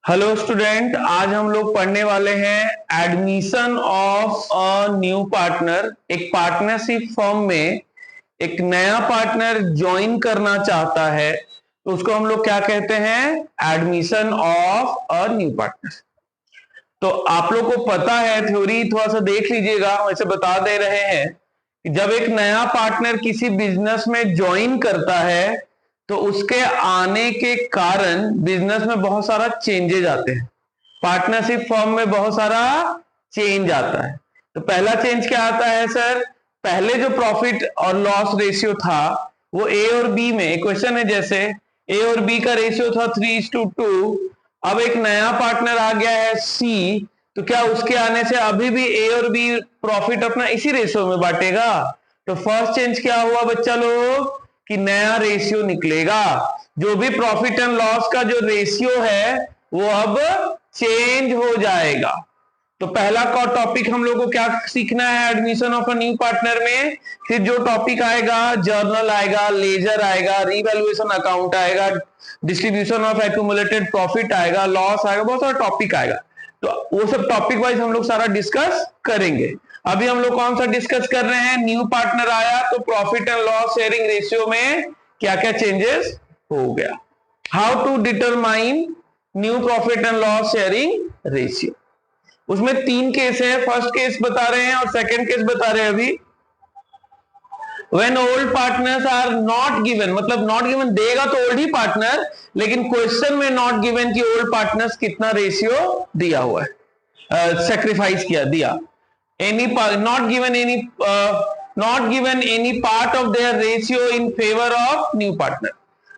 Hello student, आज हम लोग पढ़ने वाले हैं admission of a new partner. एक पार्टनरशिप फर्म में एक नया पार्टनर ज्वाइन करना चाहता है तो उसको हम लोग क्या कहते हैं? Admission of a new partner. तो आप लोग को पता है, थ्योरी थोड़ा सा देख लीजिएगा, वैसे बता दे रहे हैं कि जब एक नया पार्टनर किसी बिजनेस में ज्वाइन करता है तो उसके आने के कारण बिजनेस में बहुत सारा चेंजेज आते हैं। पार्टनरशिप फॉर्म में बहुत सारा चेंज आता है। तो पहला चेंज क्या आता है सर? पहले जो प्रॉफिट और लॉस रेशियो था वो ए और बी में, क्वेश्चन है जैसे ए और बी का रेशियो था 3:2। अब एक नया पार्टनर आ गया है सी, तो क्या उसके आने से अभी भी ए और बी प्रॉफिट अपना इसी रेशियो में बांटेगा? तो फर्स्ट चेंज क्या हुआ बच्चा लोग कि नया रेशियो निकलेगा। जो भी प्रॉफिट एंड लॉस का जो रेशियो है वो अब चेंज हो जाएगा। तो पहला टॉपिक हम लोग को क्या सीखना है admission of a new partner में? फिर जो टॉपिक आएगा, जर्नल आएगा, लेजर आएगा, रिवैल्यूएशन अकाउंट आएगा, डिस्ट्रीब्यूशन ऑफ एक्यूमुलेटेड प्रॉफिट आएगा, लॉस आएगा, बहुत सारा टॉपिक आएगा। तो वो सब टॉपिक वाइज हम लोग सारा डिस्कस करेंगे। अभी हम लोग कौन सा डिस्कस कर रहे हैं? न्यू पार्टनर आया तो profit and loss sharing ratio में क्या क्या चेंजेस हो गया। How to determine new profit and loss sharing ratio. उसमें 3 केस है। फर्स्ट केस बता रहे हैं और सेकंड केस बता रहे हैं अभी। When old partners are not given, मतलब not given देगा तो ओल्ड ही पार्टनर, लेकिन क्वेश्चन में नॉट गिवन कि ओल्ड पार्टनर्स कितना रेशियो दिया हुआ है, सेक्रीफाइस किया दिया। Any not given any part of their ratio in favour of new partner,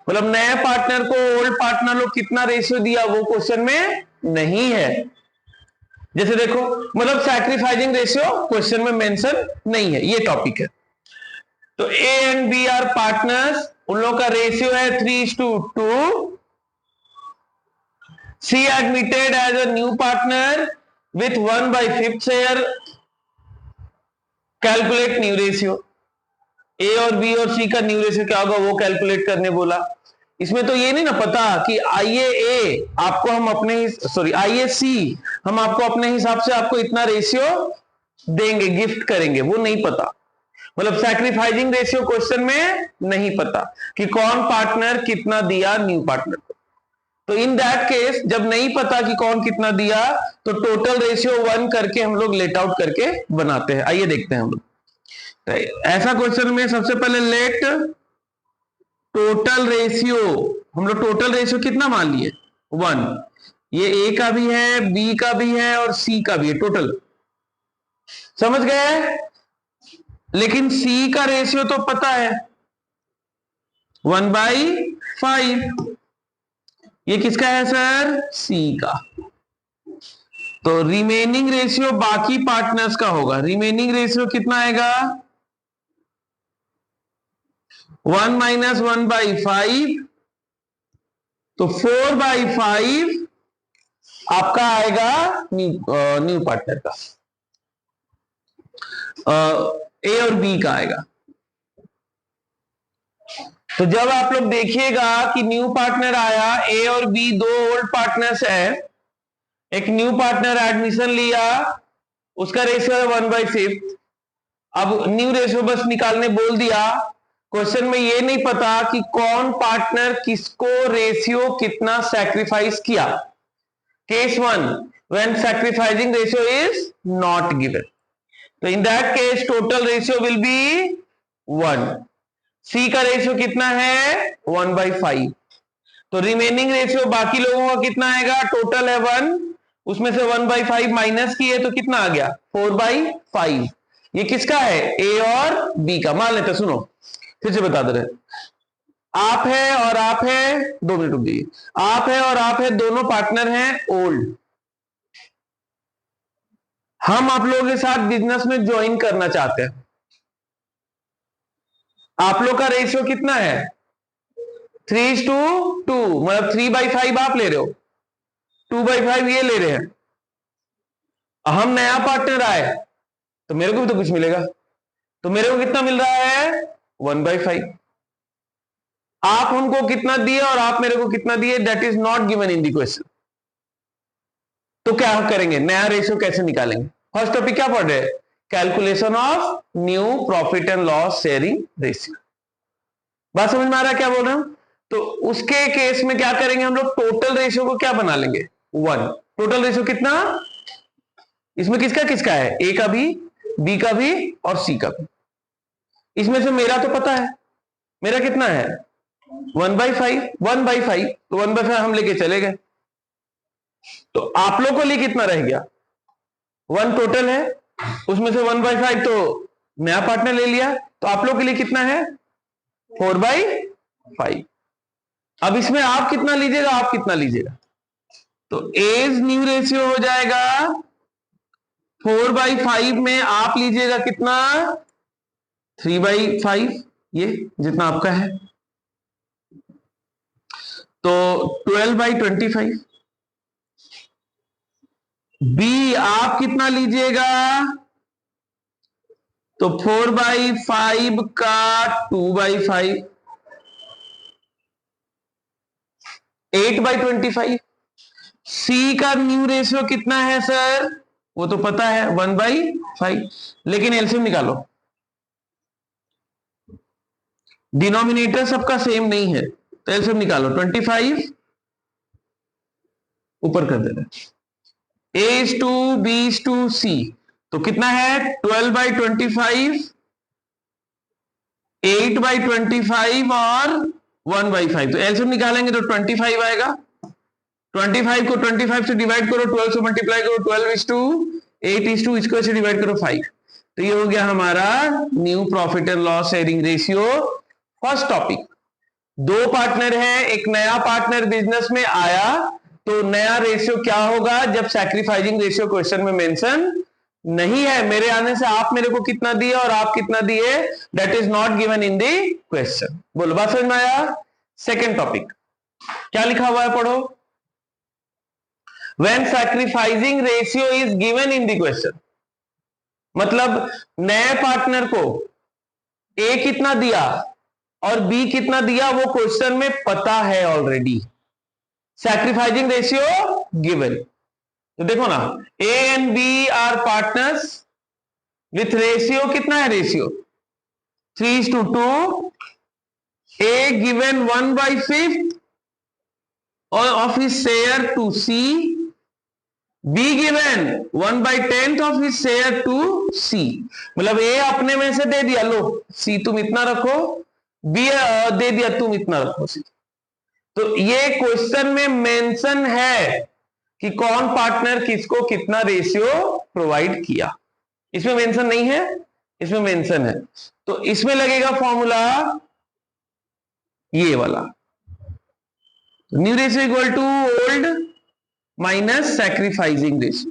मतलब नए पार्टनर को ओल्ड पार्टनर लोग कितना रेशियो दिया वो क्वेश्चन में नहीं है। जैसे देखो, मतलब सैक्रिफाइसिंग रेशियो क्वेश्चन में मेंशन नहीं है, ये टॉपिक है। तो A and B are partners, उन लोगों का रेशियो है 3:2। C admitted as a new partner with 1/5 share. Calculate new ratio. A और बी और सी का न्यू रेशियो क्या होगा वो कैलकुलेट करने बोला। इसमें तो ये नहीं ना पता कि आइए ए आपको हम अपने आइए सी हम आपको अपने हिसाब से आपको इतना रेशियो देंगे, गिफ्ट करेंगे, वो नहीं पता। मतलब सैक्रिफाइसिंग रेशियो क्वेश्चन में नहीं पता कि कौन पार्टनर कितना दिया न्यू पार्टनर को। तो इन दैट केस जब नहीं पता कि कौन कितना दिया तो टोटल रेशियो 1 करके हम लोग लेट आउट करके बनाते हैं। आइए देखते हैं हम लोग। ऐसा क्वेश्चन में सबसे पहले लेट टोटल रेशियो, हम लोग टोटल रेशियो कितना मान लिए? 1। ये ए का भी है, बी का भी है और सी का भी है, टोटल। समझ गए? लेकिन सी का रेशियो तो पता है 1/5। ये किसका है सर? सी का। तो रिमेनिंग रेशियो बाकी पार्टनर्स का होगा। रिमेनिंग रेशियो कितना आएगा? 1 - 1/5, तो 4/5 आपका आएगा न्यू पार्टनर का, ए और बी का आएगा। तो जब आप लोग देखिएगा कि न्यू पार्टनर आया, ए और बी दो ओल्ड पार्टनर्स है, एक न्यू पार्टनर एडमिशन लिया, उसका रेशियो है 1/5। अब न्यू रेशियो बस निकालने बोल दिया। क्वेश्चन में ये नहीं पता कि कौन पार्टनर किसको रेशियो कितना सैक्रिफाइस किया। Case 1, when sacrificing ratio is not given, तो in that case total ratio will be 1। C का रेशियो कितना है? 1/5। तो रिमेनिंग रेशियो बाकी लोगों का कितना आएगा? टोटल है 1, उसमें से 1/5 माइनस किए तो कितना आ गया? 4/5। ये किसका है? ए और बी का। मान लेते, सुनो फिर से बता दे रहे। आप है और आप है, 2 मिनट रुक जाइए। आप है और आप है, दोनों पार्टनर हैं ओल्ड। हम आप लोगों के साथ बिजनेस में ज्वाइन करना चाहते हैं। आप लोग का रेशियो कितना है? 3:2, मतलब 3/5 आप ले रहे हो, 2/5 ये ले रहे हैं। हम नया पार्टनर आए तो मेरे को भी तो कुछ मिलेगा, तो मेरे को कितना मिल रहा है? 1/5। आप हमको कितना दिए और आप मेरे को कितना दिए, that is not given in the question. तो क्या करेंगे, नया रेशियो कैसे निकालेंगे। फर्स्ट टॉपिक क्या पढ़ रहे हैं, calculation of new profit and loss sharing ratio. बात समझ में आ रहा है क्या बोल रहा हूं। तो उसके केस में क्या करेंगे हम लोग, टोटल रेशियो को क्या बना लेंगे, 1। टोटल रेशियो कितना, इसमें किसका किसका है, ए का भी, बी का भी और सी का भी। इसमें से मेरा तो पता है, मेरा कितना है 1/5, 1/5, तो 1/5 हम लेके चले गए। तो आप लोग को लिए कितना रह गया, 1 टोटल है, उसमें से 1/5 तो नया पार्टनर ले लिया, तो आप लोग के लिए कितना है 4/5। अब इसमें आप कितना लीजिएगा, आप कितना लीजिएगा, तो एज न्यू रेशियो हो जाएगा 4/5 में आप लीजिएगा कितना 3/5, ये जितना आपका है, तो 12/25। बी आप कितना लीजिएगा, तो 4/5 का 2/5, 8/25। सी का न्यू रेशियो कितना है सर, वो तो पता है 1/5, लेकिन एलसीएम निकालो, डिनोमिनेटर सबका सेम नहीं है, तो एलसीएम निकालो, 25 ऊपर कर देना, A:2 B:2 C, तो कितना है 12/25, 8/25 और 1/5, तो एलसीएम निकालेंगे तो 25 आएगा। 25 को 25 से डिवाइड करो, 12 से मल्टीप्लाई करो, 12:8 इसको ऐसे डिवाइड करो 5, तो ये हो गया हमारा new profit and loss sharing ratio. First topic, 2 partner है, एक नया पार्टनर बिजनेस में आया, तो नया रेशियो क्या होगा, जब सैक्रिफाइसिंग रेशियो क्वेश्चन में मेंशन नहीं है, मेरे आने से आप मेरे को कितना दिए और आप कितना दिए, that is not given in the question. बोलो बात समझ में आया। सेकेंड टॉपिक क्या लिखा हुआ है, पढ़ो। When sacrificing ratio is given in the question, मतलब नए पार्टनर को ए कितना दिया और बी कितना दिया वो क्वेश्चन में पता है ऑलरेडी, सैक्रिफाइसिंग रेशियो गिवन। तो देखो ना, A and B are partners with ratio कितना है, ratio 3:2, A given 1/5 of his share to C, B given 1/10 of his share to C, मतलब ए अपने में से दे दिया, लो C तुम इतना रखो, B दे दिया तुम इतना रखो C। तो ये क्वेश्चन में मेंशन है कि कौन पार्टनर किसको कितना रेशियो प्रोवाइड किया, इसमें मेंशन नहीं है, इसमें मेंशन है, तो इसमें लगेगा फॉर्मूला ये वाला, new ratio equal to old minus sacrificing ratio.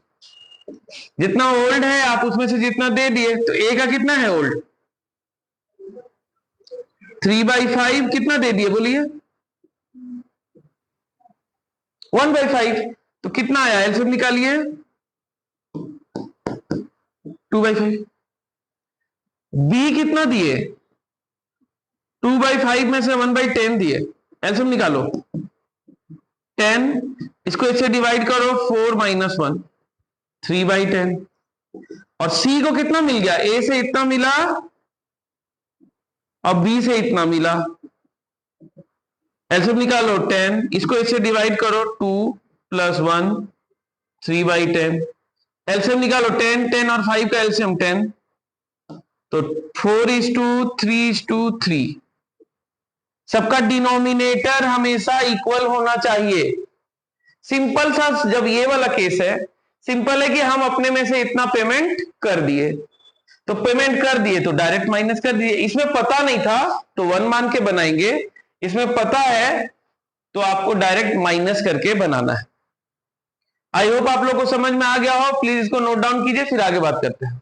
जितना ओल्ड है आप उसमें से जितना दे दिए, तो ए का कितना है ओल्ड 3/5, कितना दे दिए बोलिए 1/5, तो कितना आया, एलसीएम निकालिए 2/5। बी कितना दिए 2/5 में से 1/10 दिए, एलसीएम निकालो 10, इसको इससे डिवाइड करो 4 - 1, 3/10। और सी को कितना मिल गया, ए से इतना मिला और बी से इतना मिला, एलसीएम निकालो 10, इसको इससे डिवाइड करो 2 + 1, 3/10। एलसीएम निकालो 10, 10 और 5 का एलसीएम 10, तो 4:3:3। सबका डिनोमिनेटर हमेशा इक्वल होना चाहिए। सिंपल सा, जब ये वाला केस है, सिंपल है कि हम अपने में से इतना पेमेंट कर दिए, तो पेमेंट कर दिए तो डायरेक्ट माइनस कर दिए। इसमें पता नहीं था तो 1 मान के बनाएंगे, इसमें पता है तो आपको डायरेक्ट माइनस करके बनाना है। आई होप आप लोग को समझ में आ गया हो। प्लीज इसको नोट डाउन कीजिए, फिर आगे बात करते हैं।